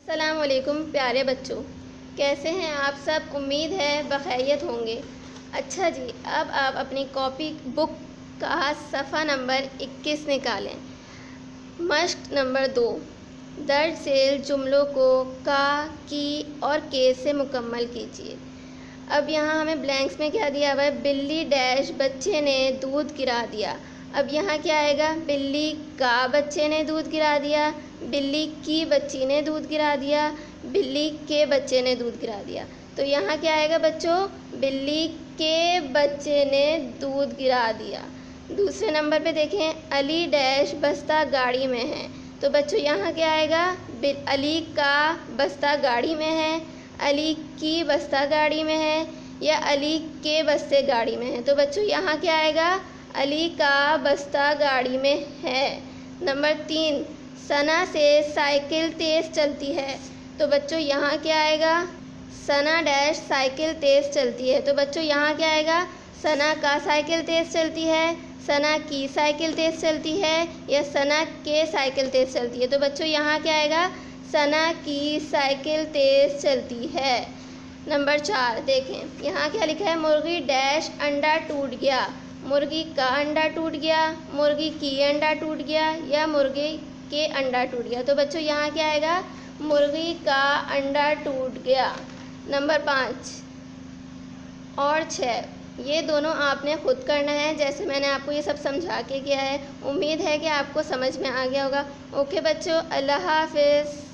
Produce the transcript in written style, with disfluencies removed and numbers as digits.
अस्सलाम वालेकुम प्यारे बच्चों, कैसे हैं आप सब। उम्मीद है बखैरियत होंगे। अच्छा जी, अब आप अपनी कॉपी बुक का सफ़ा नंबर 21 निकालें। मश्क नंबर 2, दर्ज झेल जुमलों को का, की और के से मुकम्मल कीजिए। अब यहाँ हमें ब्लैंक्स में क्या दिया हुआ है, बिल्ली डैश बच्चे ने दूध गिरा दिया। अब यहाँ क्या आएगा, बिल्ली का बच्चे ने दूध गिरा दिया, बिल्ली की बच्ची ने दूध गिरा दिया, बिल्ली के बच्चे ने दूध गिरा दिया। तो यहाँ क्या आएगा बच्चों, बिल्ली के बच्चे ने दूध गिरा दिया। दूसरे नंबर पे देखें, अली डैश बस्ता गाड़ी में है। तो बच्चों यहाँ क्या आएगा, अली का बस्ता गाड़ी में है, अली की बस्ता गाड़ी में है, या अली के बस्ते गाड़ी में है। तो बच्चों यहाँ क्या आएगा, अली का बस्ता गाड़ी में है। नंबर 3, सना से साइकिल तेज़ चलती है। तो बच्चों यहाँ क्या आएगा, सना डैश साइकिल तेज़ चलती है। तो बच्चों यहाँ क्या आएगा, सना का साइकिल तेज़ चलती है, सना की साइकिल तेज़ चलती है, या सना के साइकिल तेज़ चलती है। तो बच्चों यहाँ क्या आएगा, सना की साइकिल तेज़ चलती है। नंबर 4 देखें, यहाँ क्या लिखा है, मुर्गी डैश अंडा टूट गया। मुर्गी का अंडा टूट गया, मुर्गी की अंडा टूट गया, या मुर्गे के अंडा टूट गया। तो बच्चों यहाँ क्या आएगा, मुर्गी का अंडा टूट गया। नंबर 5 और 6 ये दोनों आपने खुद करना है, जैसे मैंने आपको ये सब समझा के किया है। उम्मीद है कि आपको समझ में आ गया होगा। ओके बच्चों, अल्लाह हाफ़िज़।